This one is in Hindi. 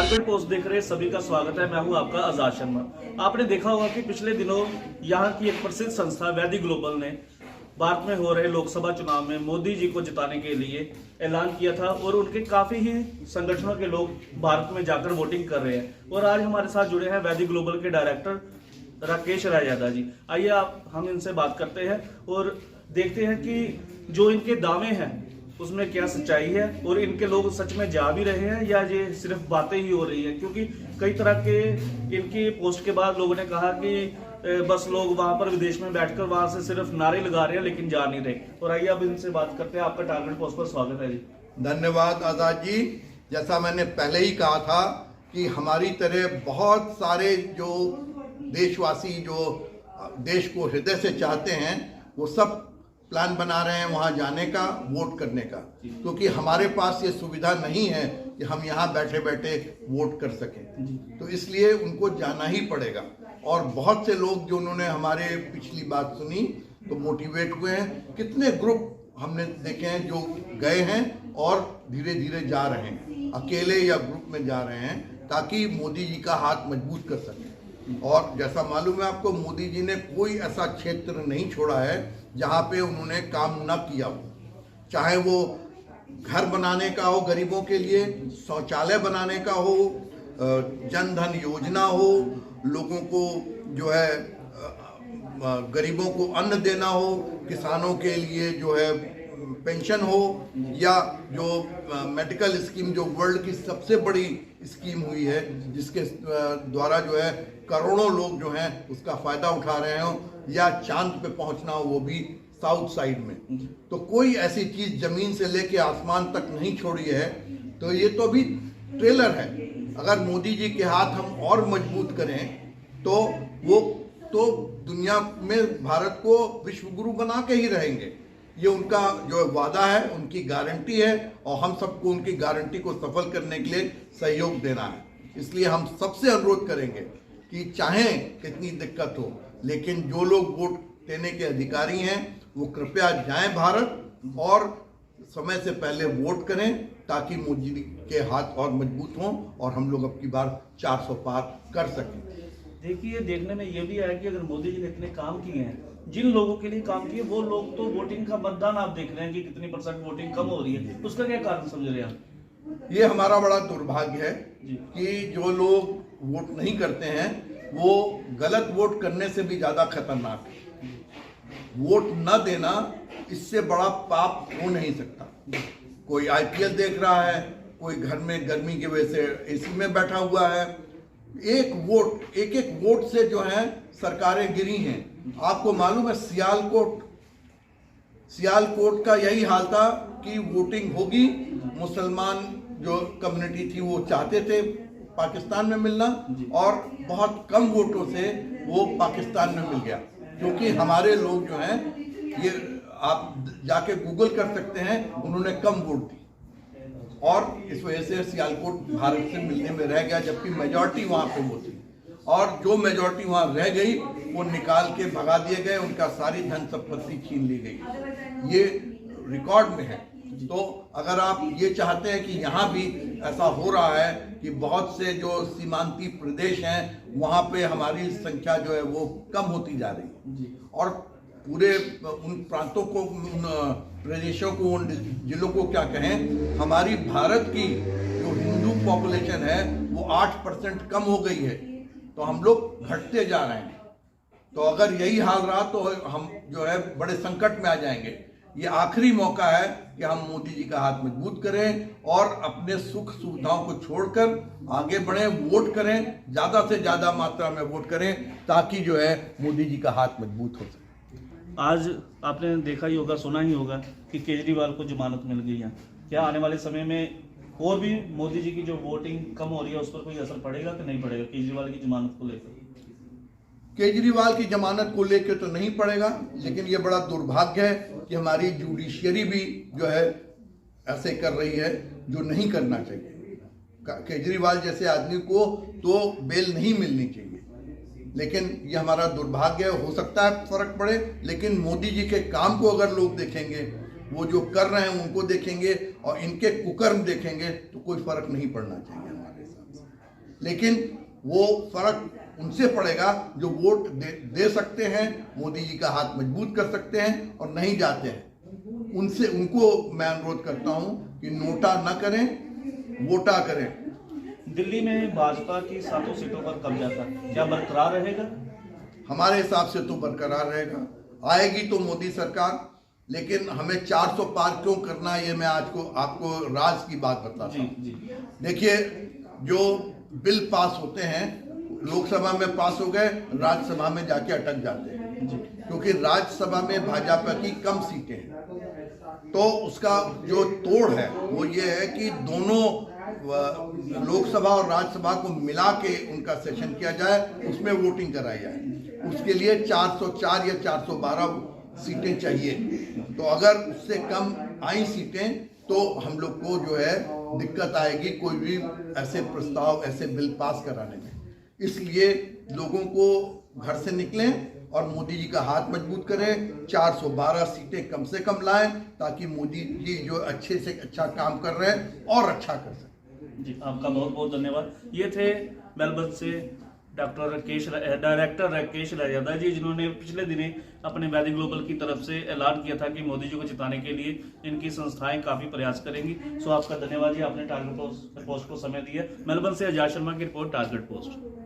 टारगेट पोस्ट देख रहे सभी का स्वागत है। मैं हूं आपका आजाद शर्मा। आपने देखा होगा कि पिछले दिनों यहां की एक प्रसिद्ध संस्था वैदी ग्लोबल ने भारत में हो रहे लोकसभा चुनाव में मोदी जी को जिताने के लिए ऐलान किया था और उनके काफी ही संगठनों के लोग भारत में जाकर वोटिंग कर रहे हैं। और आज हमारे साथ जुड़े हैं वैदी ग्लोबल के डायरेक्टर राकेश रायजादा जी। आइए हम इनसे बात करते हैं और देखते हैं कि जो इनके दावे हैं उसमें क्या सच्चाई है और इनके लोग सच में जा भी रहे हैं या ये सिर्फ बातें ही हो रही है। क्योंकि कई तरह के इनकी पोस्ट के बाद लोगों ने कहा कि बस लोग वहां पर विदेश में बैठकर वहां से सिर्फ नारे लगा रहे हैं लेकिन जा नहीं रहे। और आइए अब इनसे बात करते हैं। आपका टारगेट पोस्ट पर स्वागत है जी। धन्यवाद आजाद जी। जैसा मैंने पहले ही कहा था कि हमारी तरह बहुत सारे जो देशवासी जो देश को हृदय से चाहते हैं वो सब प्लान बना रहे हैं वहां जाने का, वोट करने का, क्योंकि हमारे पास ये सुविधा नहीं है कि हम यहाँ बैठे बैठे वोट कर सकें। तो इसलिए उनको जाना ही पड़ेगा। और बहुत से लोग जो उन्होंने हमारे पिछली बात सुनी तो मोटिवेट हुए हैं। कितने ग्रुप हमने देखे हैं जो गए हैं और धीरे धीरे जा रहे हैं, अकेले या ग्रुप में जा रहे हैं ताकि मोदी जी का हाथ मजबूत कर सकें। और जैसा मालूम है आपको, मोदी जी ने कोई ऐसा क्षेत्र नहीं छोड़ा है जहाँ पे उन्होंने काम न किया हो, चाहे वो घर बनाने का हो गरीबों के लिए, शौचालय बनाने का हो, जन धन योजना हो, लोगों को जो है गरीबों को अन्न देना हो, किसानों के लिए जो है पेंशन हो, या जो मेडिकल स्कीम जो वर्ल्ड की सबसे बड़ी स्कीम हुई है जिसके द्वारा जो है करोड़ों लोग जो हैं उसका फ़ायदा उठा रहे हो, या चांद पे पहुंचना हो वो भी साउथ साइड में। तो कोई ऐसी चीज़ ज़मीन से लेके आसमान तक नहीं छोड़ी है। तो ये तो अभी ट्रेलर है। अगर मोदी जी के हाथ हम और मजबूत करें तो वो तो दुनिया में भारत को विश्व गुरु बना के ही रहेंगे। ये उनका जो वादा है, उनकी गारंटी है और हम सबको उनकी गारंटी को सफल करने के लिए सहयोग देना है। इसलिए हम सबसे अनुरोध करेंगे कि चाहे कितनी दिक्कत हो, लेकिन जो लोग वोट देने के अधिकारी हैं वो कृपया जाएं भारत और समय से पहले वोट करें ताकि मोदी जी के हाथ और मजबूत हों और हम लोग अब की बार 400 पार कर सकें। देखिए, देखने में ये भी आया कि अगर मोदी जी ने इतने काम किए हैं, जिन लोगों के लिए काम किए वो लोग तो वोटिंग का मतदान आप देख रहे हैं कि कितनी % वोटिंग कम हो रही है, उसका क्या कारण समझ रहे हैं आप? ये हमारा बड़ा दुर्भाग्य है कि जो लोग वोट नहीं करते हैं वो गलत वोट करने से भी ज्यादा खतरनाक है। वोट न देना इससे बड़ा पाप हो नहीं सकता। कोई IPL देख रहा है, कोई घर में गर्मी की वजह से AC में बैठा हुआ है। एक वोट से जो है सरकारें गिरी हैं। आपको मालूम है सियालकोट का यही हाल था कि वोटिंग होगी, मुसलमान जो कम्युनिटी थी वो चाहते थे पाकिस्तान में मिलना और बहुत कम वोटों से वो पाकिस्तान में मिल गया। क्योंकि हमारे लोग जो हैं, ये आप जाके गूगल कर सकते हैं, उन्होंने कम वोट दी और इस वजह से सियालकोट भारत से मिलने में रह गया, जबकि मेजॉरिटी वहाँ पे वो थी। और जो मेजॉरिटी वहाँ रह गई वो निकाल के भगा दिए गए, उनका सारी धन संपत्ति छीन ली गई। ये रिकॉर्ड में है। तो अगर आप ये चाहते हैं कि यहाँ भी ऐसा हो रहा है कि बहुत से जो सीमांती प्रदेश हैं वहाँ पे हमारी संख्या जो है वो कम होती जा रही है और पूरे उन प्रांतों को, उन प्रदेशों को, उन जिलों को क्या कहें, हमारी भारत की जो हिंदू पॉपुलेशन है वो 8% कम हो गई है। तो हम लोग घटते जा रहे हैं। तो अगर यही हाल रहा तो हम जो है बड़े संकट में आ जाएंगे। ये आखिरी मौका है कि हम मोदी जी का हाथ मजबूत करें और अपने सुख सुविधाओं को छोड़कर आगे बढ़ें, वोट करें, ज़्यादा से ज़्यादा मात्रा में वोट करें ताकि जो है मोदी जी का हाथ मजबूत हो सके। आज आपने देखा ही होगा, सुना ही होगा कि केजरीवाल को जमानत मिल गई है। क्या आने वाले समय में और भी मोदी जी की जो वोटिंग कम हो रही है उस पर कोई असर पड़ेगा कि नहीं पड़ेगा केजरीवाल की जमानत को लेकर? केजरीवाल की जमानत को लेकर तो नहीं पड़ेगा, लेकिन ये बड़ा दुर्भाग्य है कि हमारी जुडिशियरी भी जो है ऐसे कर रही है जो नहीं करना चाहिए। केजरीवाल जैसे आदमी को तो बेल नहीं मिलनी चाहिए, लेकिन ये हमारा दुर्भाग्य है। हो सकता है फर्क पड़े, लेकिन मोदी जी के काम को अगर लोग देखेंगे, वो जो कर रहे हैं उनको देखेंगे और इनके कुकर्म देखेंगे तो कोई फर्क नहीं पड़ना चाहिए हमारे साथ। लेकिन वो फर्क उनसे पड़ेगा जो वोट दे सकते हैं, मोदी जी का हाथ मजबूत कर सकते हैं और नहीं जाते हैं। उनसे उनको मैं अनुरोध करता हूं कि नोटा न करें, वोटा करें। दिल्ली में भाजपा की 7 सीटों पर कब्जा था, क्या बरकरार रहेगा? हमारे हिसाब से तो बरकरार रहेगा। आएगी तो मोदी सरकार, लेकिन हमें 400 पार क्यों करना, ये मैं आज को आपको राज की बात बताता हूँ। देखिए, जो बिल पास होते हैं लोकसभा में पास हो गए, राज्यसभा में जाके अटक जाते हैं, क्योंकि राज्यसभा में भाजपा की कम सीटें हैं। तो उसका जो तोड़ है वो ये है कि दोनों लोकसभा और राज्यसभा को मिला के उनका सेशन किया जाए, उसमें वोटिंग कराई जाए। उसके लिए 404 या 412 सीटें चाहिए। तो अगर उससे कम आई सीटें तो हम लोग को जो है दिक्कत आएगी कोई भी ऐसे प्रस्ताव, ऐसे बिल पास कराने में। इसलिए लोगों को घर से निकलें और मोदी जी का हाथ मजबूत करें, 412 सीटें कम से कम लाएं, ताकि मोदी जी जो अच्छे से अच्छा काम कर रहे हैं और अच्छा कर सकें। जी, आपका बहुत बहुत धन्यवाद। ये थे मेलबर्न से डायरेक्टर राकेश राजादा जी, जिन्होंने पिछले दिनों अपने वैदिक ग्लोबल की तरफ से ऐलान किया था कि मोदी जी को जिताने के लिए इनकी संस्थाएं काफी प्रयास करेंगी। सो आपका धन्यवाद जी, आपने टारगेट पोस्ट को समय दिया। मेलबर्न से अजय शर्मा की रिपोर्ट, टारगेट पोस्ट।